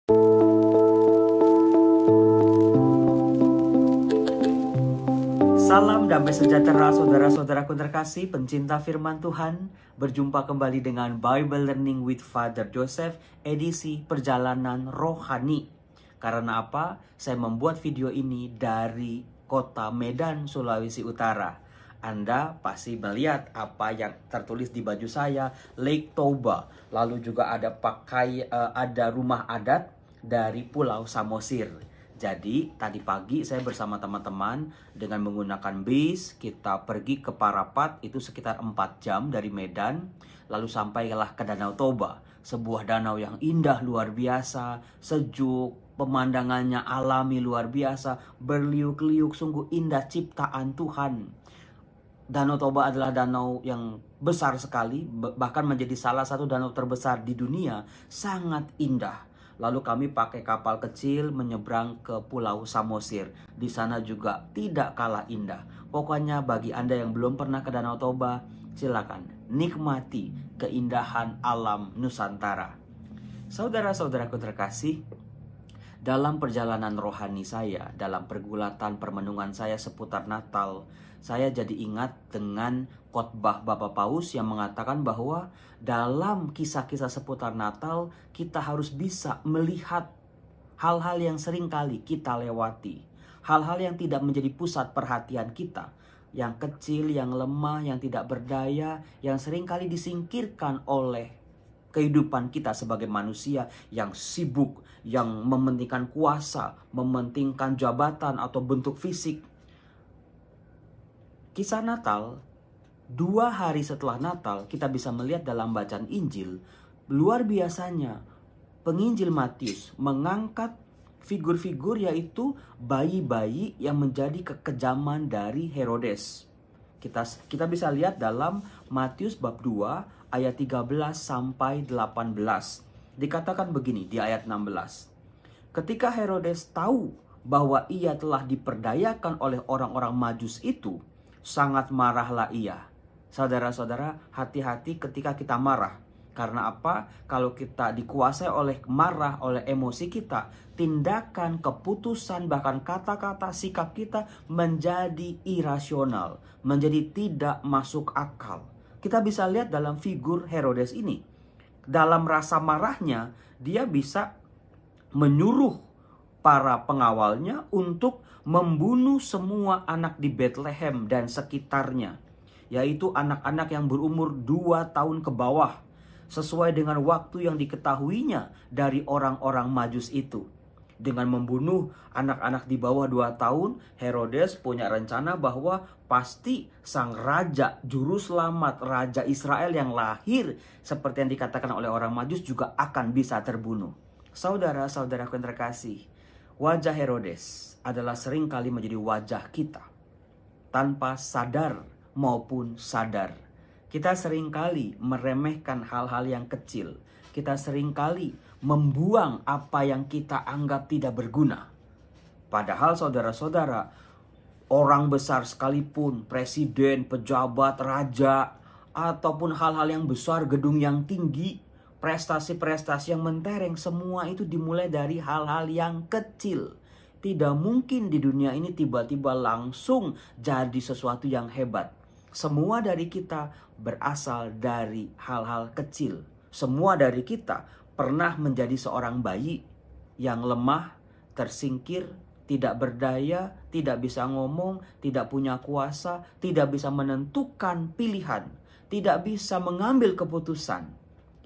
Salam damai sejahtera saudara-saudaraku terkasih, pencinta firman Tuhan. Berjumpa kembali dengan Bible Learning with Father Joseph, edisi perjalanan rohani. Karena apa? Saya membuat video ini dari kota Medan, Sulawesi Utara. Anda pasti melihat apa yang tertulis di baju saya, Lake Toba. Lalu juga ada rumah adat dari Pulau Samosir. Jadi tadi pagi saya bersama teman-teman dengan menggunakan bis, kita pergi ke Parapat, itu sekitar 4 jam dari Medan. Lalu sampailah ke Danau Toba, sebuah danau yang indah luar biasa, sejuk, pemandangannya alami luar biasa, berliuk-liuk, sungguh indah ciptaan Tuhan. Danau Toba adalah danau yang besar sekali, bahkan menjadi salah satu danau terbesar di dunia, sangat indah. Lalu kami pakai kapal kecil menyeberang ke Pulau Samosir. Di sana juga tidak kalah indah. Pokoknya bagi Anda yang belum pernah ke Danau Toba, silakan nikmati keindahan alam Nusantara. Saudara-saudaraku terkasih, dalam perjalanan rohani saya, dalam pergulatan permenungan saya seputar Natal, saya jadi ingat dengan khotbah Bapak Paus yang mengatakan bahwa dalam kisah-kisah seputar Natal, kita harus bisa melihat hal-hal yang sering kali kita lewati. Hal-hal yang tidak menjadi pusat perhatian kita. Yang kecil, yang lemah, yang tidak berdaya, yang sering kali disingkirkan oleh kehidupan kita sebagai manusia yang sibuk, yang mementingkan kuasa, mementingkan jabatan atau bentuk fisik. Kisah Natal, 2 hari setelah Natal, kita bisa melihat dalam bacaan Injil, luar biasanya penginjil Matius mengangkat figur-figur, yaitu bayi-bayi yang menjadi kekejaman dari Herodes. Kita bisa lihat dalam Matius bab 2 ayat 13 sampai 18. Dikatakan begini di ayat 16. Ketika Herodes tahu bahwa ia telah diperdayakan oleh orang-orang Majus itu, sangat marahlah ia. Saudara-saudara, hati-hati ketika kita marah. Karena apa? Kalau kita dikuasai oleh marah, oleh emosi kita, tindakan, keputusan, bahkan kata-kata, sikap kita menjadi irasional, menjadi tidak masuk akal. Kita bisa lihat dalam figur Herodes ini. Dalam rasa marahnya, dia bisa menyuruh para pengawalnya untuk membunuh semua anak di Bethlehem dan sekitarnya, yaitu anak-anak yang berumur 2 tahun ke bawah, sesuai dengan waktu yang diketahuinya dari orang-orang Majus itu. Dengan membunuh anak-anak di bawah 2 tahun, Herodes punya rencana bahwa pasti sang raja, juru selamat, raja Israel yang lahir seperti yang dikatakan oleh orang Majus juga akan bisa terbunuh. Saudara-saudaraku yang terkasih, wajah Herodes adalah seringkali menjadi wajah kita. Tanpa sadar maupun sadar. Kita seringkali meremehkan hal-hal yang kecil. Kita seringkali membuang apa yang kita anggap tidak berguna. Padahal saudara-saudara, orang besar sekalipun, presiden, pejabat, raja, ataupun hal-hal yang besar, gedung yang tinggi, prestasi-prestasi yang mentereng, semua itu dimulai dari hal-hal yang kecil. Tidak mungkin di dunia ini tiba-tiba langsung jadi sesuatu yang hebat. Semua dari kita berasal dari hal-hal kecil. Semua dari kita pernah menjadi seorang bayi yang lemah, tersingkir, tidak berdaya, tidak bisa ngomong, tidak punya kuasa, tidak bisa menentukan pilihan, tidak bisa mengambil keputusan.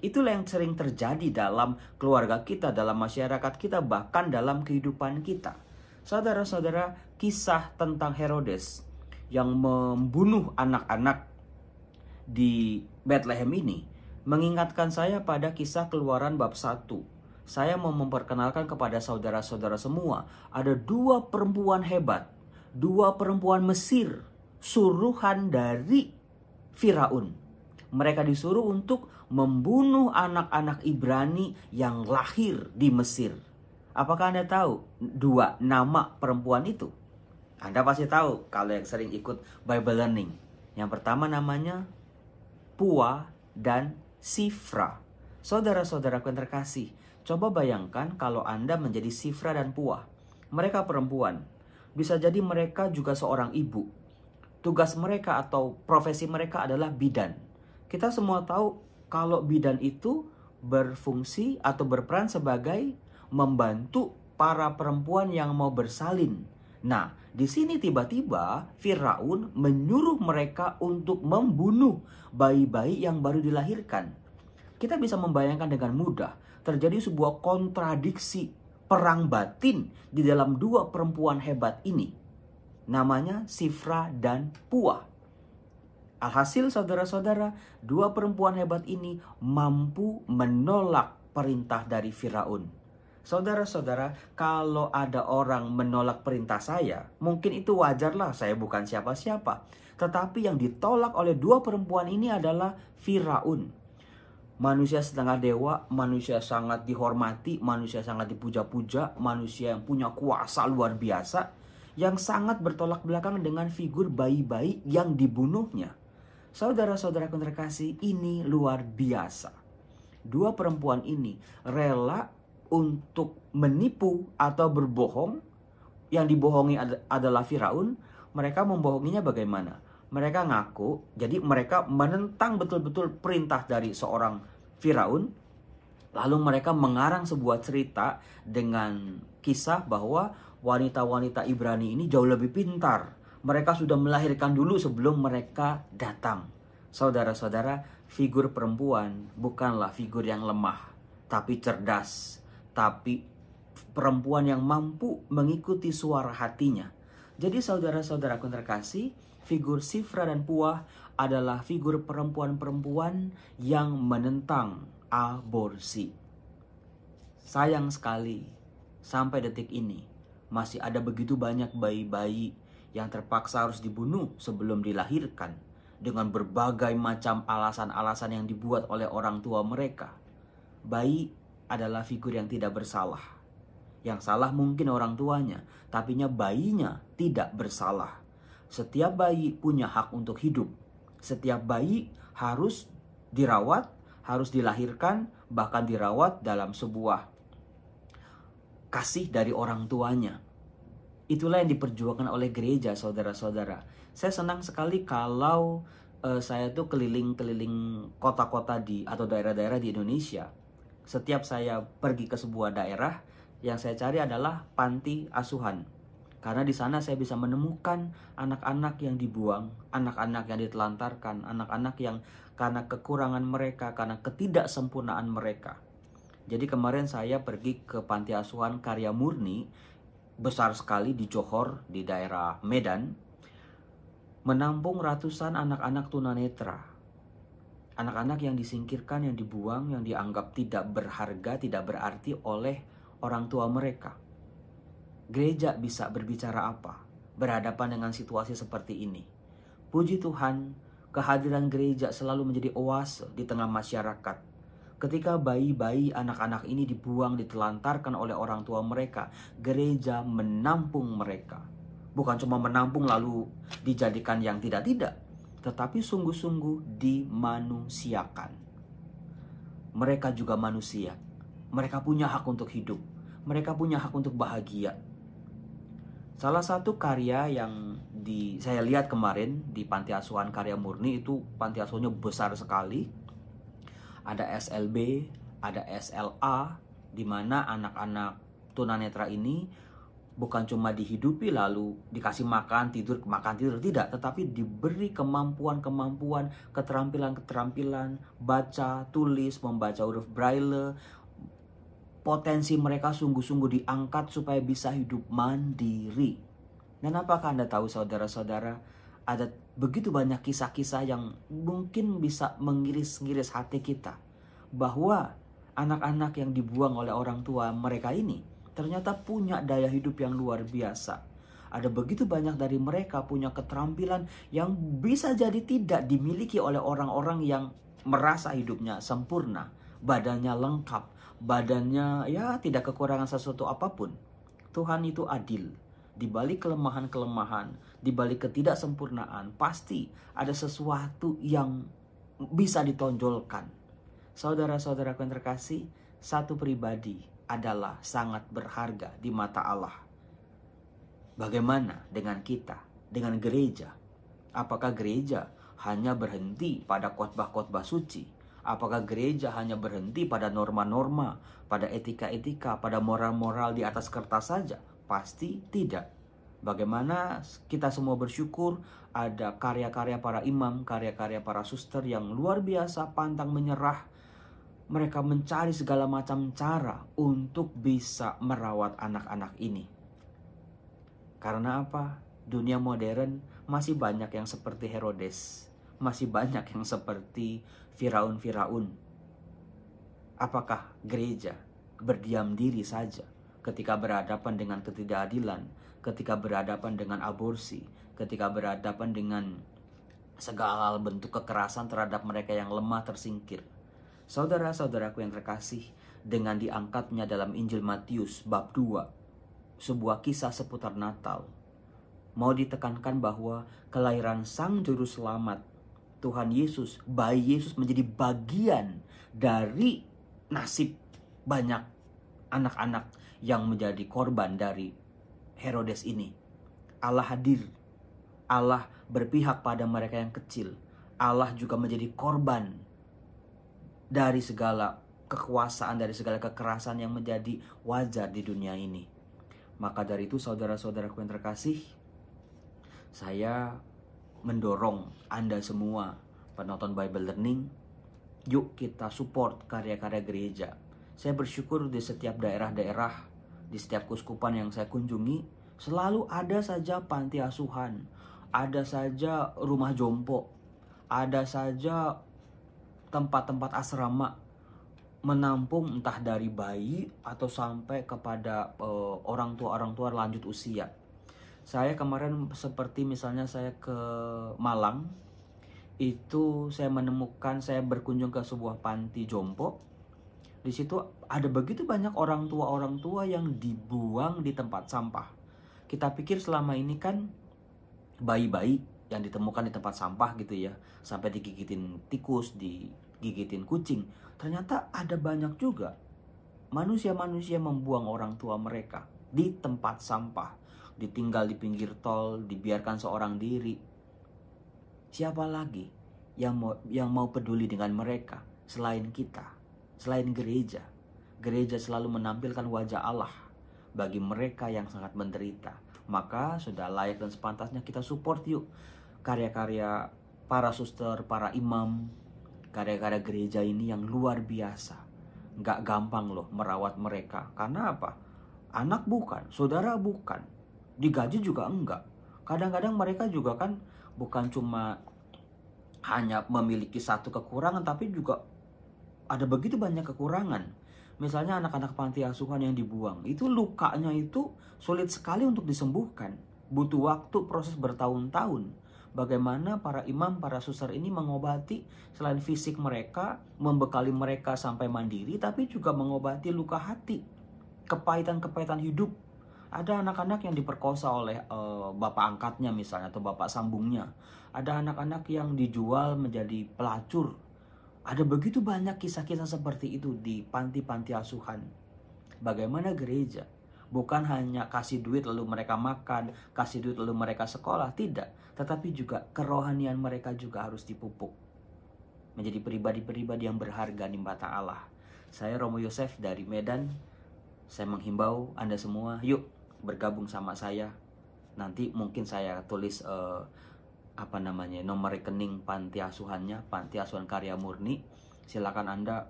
Itulah yang sering terjadi dalam keluarga kita, dalam masyarakat kita, bahkan dalam kehidupan kita. Saudara-saudara, kisah tentang Herodes yang membunuh anak-anak di Bethlehem ini mengingatkan saya pada kisah Keluaran bab 1. Saya mau memperkenalkan kepada saudara-saudara semua, ada 2 perempuan hebat, 2 perempuan Mesir, suruhan dari Firaun. Mereka disuruh untuk membunuh anak-anak Ibrani yang lahir di Mesir. Apakah Anda tahu 2 nama perempuan itu? Anda pasti tahu kalau yang sering ikut Bible Learning. Yang pertama namanya Pua dan Sifra. Saudara-saudaraku yang terkasih, Coba bayangkan kalau Anda menjadi Sifra dan Puah. Mereka perempuan. Bisa jadi mereka juga seorang ibu. Tugas mereka atau profesi mereka adalah bidan. Kita semua tahu kalau bidan itu berfungsi atau berperan sebagai membantu para perempuan yang mau bersalin. Nah, di sini tiba-tiba Firaun menyuruh mereka untuk membunuh bayi-bayi yang baru dilahirkan. Kita bisa membayangkan dengan mudah terjadi sebuah kontradiksi perang batin di dalam dua perempuan hebat ini. Namanya Sifra dan Puah. Alhasil saudara-saudara, dua perempuan hebat ini mampu menolak perintah dari Firaun. Saudara-saudara, kalau ada orang menolak perintah saya, mungkin itu wajarlah, saya bukan siapa-siapa. Tetapi yang ditolak oleh dua perempuan ini adalah Firaun. Manusia setengah dewa, manusia sangat dihormati, manusia sangat dipuja-puja, manusia yang punya kuasa luar biasa, yang sangat bertolak belakang dengan figur bayi-bayi yang dibunuhnya. Saudara-saudara terkasih, ini luar biasa. Dua perempuan ini rela untuk menipu atau berbohong. Yang dibohongi adalah Firaun. Mereka membohonginya bagaimana? Mereka ngaku, jadi mereka menentang betul-betul perintah dari seorang Firaun. Lalu mereka mengarang sebuah cerita dengan kisah bahwa wanita-wanita Ibrani ini jauh lebih pintar. Mereka sudah melahirkan dulu sebelum mereka datang. Saudara-saudara, figur perempuan bukanlah figur yang lemah, tapi cerdas. Tapi perempuan yang mampu mengikuti suara hatinya. Jadi saudara-saudara terkasih, figur Sifra dan Puah adalah figur perempuan-perempuan yang menentang aborsi. Sayang sekali, sampai detik ini masih ada begitu banyak bayi-bayi yang terpaksa harus dibunuh sebelum dilahirkan dengan berbagai macam alasan-alasan yang dibuat oleh orang tua mereka. Bayi adalah figur yang tidak bersalah. Yang salah mungkin orang tuanya, tapinya bayinya tidak bersalah. Setiap bayi punya hak untuk hidup. Setiap bayi harus dirawat, harus dilahirkan, bahkan dirawat dalam sebuah kasih dari orang tuanya. Itulah yang diperjuangkan oleh gereja, saudara-saudara. Saya senang sekali kalau saya tuh keliling-keliling kota-kota atau daerah-daerah di Indonesia. Setiap saya pergi ke sebuah daerah, yang saya cari adalah panti asuhan. Karena di sana saya bisa menemukan anak-anak yang dibuang, anak-anak yang ditelantarkan, anak-anak yang karena kekurangan mereka, karena ketidaksempurnaan mereka. Jadi kemarin saya pergi ke panti asuhan Karya Murni, besar sekali di Johor, di daerah Medan, menampung ratusan anak-anak tunanetra. Anak-anak yang disingkirkan, yang dibuang, yang dianggap tidak berharga, tidak berarti oleh orang tua mereka. Gereja bisa berbicara apa berhadapan dengan situasi seperti ini? Puji Tuhan, kehadiran gereja selalu menjadi oase di tengah masyarakat. Ketika bayi-bayi anak-anak ini dibuang, ditelantarkan oleh orang tua mereka, gereja menampung mereka. Bukan cuma menampung lalu dijadikan yang tidak-tidak, tetapi sungguh-sungguh dimanusiakan. Mereka juga manusia. Mereka punya hak untuk hidup. Mereka punya hak untuk bahagia. Salah satu karya yang saya lihat kemarin di Panti Asuhan Karya Murni, itu panti asuhannya besar sekali. Ada SLB, ada SLA, di mana anak-anak tunanetra ini bukan cuma dihidupi lalu dikasih makan tidur tidak, tetapi diberi kemampuan-kemampuan, keterampilan-keterampilan baca, tulis, membaca huruf braille. Potensi mereka sungguh-sungguh diangkat supaya bisa hidup mandiri. Dan apakah Anda tahu, saudara-saudara, ada begitu banyak kisah-kisah yang mungkin bisa mengiris-ngiris hati kita, bahwa anak-anak yang dibuang oleh orang tua mereka ini ternyata punya daya hidup yang luar biasa. Ada begitu banyak dari mereka punya keterampilan yang bisa jadi tidak dimiliki oleh orang-orang yang merasa hidupnya sempurna, badannya lengkap, badannya ya tidak kekurangan sesuatu apapun. Tuhan itu adil. Di balik kelemahan-kelemahan, di balik ketidaksempurnaan, pasti ada sesuatu yang bisa ditonjolkan. Saudara-saudaraku yang terkasih, satu pribadi adalah sangat berharga di mata Allah. Bagaimana dengan kita, dengan gereja? Apakah gereja hanya berhenti pada khotbah-khotbah suci? Apakah gereja hanya berhenti pada norma-norma, pada etika-etika, pada moral-moral di atas kertas saja? Pasti tidak. Bagaimana kita semua bersyukur ada karya-karya para imam, karya-karya para suster yang luar biasa pantang menyerah. Mereka mencari segala macam cara untuk bisa merawat anak-anak ini. Karena apa? Dunia modern masih banyak yang seperti Herodes, masih banyak yang seperti Firaun. Apakah gereja berdiam diri saja ketika berhadapan dengan ketidakadilan, ketika berhadapan dengan aborsi, ketika berhadapan dengan segala bentuk kekerasan terhadap mereka yang lemah tersingkir? Saudara-saudaraku yang terkasih, dengan diangkatnya dalam Injil Matius bab 2, sebuah kisah seputar Natal, mau ditekankan bahwa kelahiran Sang Juru Selamat, Tuhan Yesus, bayi Yesus menjadi bagian dari nasib banyak anak-anak yang menjadi korban dari Herodes ini. Allah hadir. Allah berpihak pada mereka yang kecil. Allah juga menjadi korban dari segala kekuasaan, dari segala kekerasan yang menjadi wajar di dunia ini. Maka dari itu saudara-saudaraku yang terkasih, saya mendorong Anda semua penonton Bible Learning, yuk kita support karya-karya gereja. Saya bersyukur di setiap daerah-daerah, di setiap kuskupan yang saya kunjungi, selalu ada saja panti asuhan, ada saja rumah jompo, ada saja tempat-tempat asrama menampung entah dari bayi atau sampai kepada orang tua lanjut usia. Saya kemarin seperti misalnya saya ke Malang, itu saya menemukan, saya berkunjung ke sebuah panti jompo. Di situ ada begitu banyak orang tua yang dibuang di tempat sampah. Kita pikir selama ini kan bayi-bayi yang ditemukan di tempat sampah gitu ya, sampai digigitin tikus, digigitin kucing. Ternyata ada banyak juga manusia-manusia membuang orang tua mereka di tempat sampah, ditinggal di pinggir tol, dibiarkan seorang diri. Siapa lagi yang mau peduli dengan mereka selain kita? Selain gereja. Gereja selalu menampilkan wajah Allah bagi mereka yang sangat menderita. Maka sudah layak dan sepantasnya kita support yuk karya-karya para suster, para imam, karya-karya gereja ini yang luar biasa. Gak gampang loh merawat mereka. Karena apa? Anak bukan, saudara bukan, digaji juga enggak. Kadang-kadang mereka juga kan bukan cuma hanya memiliki satu kekurangan, tapi juga ada begitu banyak kekurangan. Misalnya anak-anak panti asuhan yang dibuang, itu lukanya itu sulit sekali untuk disembuhkan. Butuh waktu, proses bertahun-tahun. Bagaimana para imam, para suster ini mengobati selain fisik mereka, membekali mereka sampai mandiri, tapi juga mengobati luka hati, kepahitan-kepahitan hidup. Ada anak-anak yang diperkosa oleh bapak angkatnya misalnya, atau bapak sambungnya. Ada anak-anak yang dijual menjadi pelacur. Ada begitu banyak kisah-kisah seperti itu di panti-panti asuhan. Bagaimana gereja? Bukan hanya kasih duit lalu mereka makan, kasih duit lalu mereka sekolah, tidak. Tetapi juga kerohanian mereka juga harus dipupuk. Menjadi pribadi-pribadi yang berharga di mata Allah. Saya Romo Yosef dari Medan. Saya menghimbau Anda semua, yuk bergabung sama saya. Nanti mungkin saya tulis nomor rekening panti asuhannya, Panti Asuhan Karya Murni. Silakan Anda,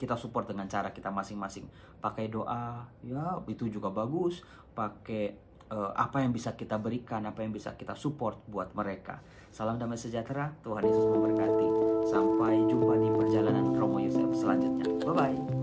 kita support dengan cara kita masing-masing. Pakai doa, ya itu juga bagus. Pakai apa yang bisa kita berikan, apa yang bisa kita support buat mereka. Salam damai sejahtera, Tuhan Yesus memberkati. Sampai jumpa di perjalanan Romo Yosef selanjutnya. Bye-bye.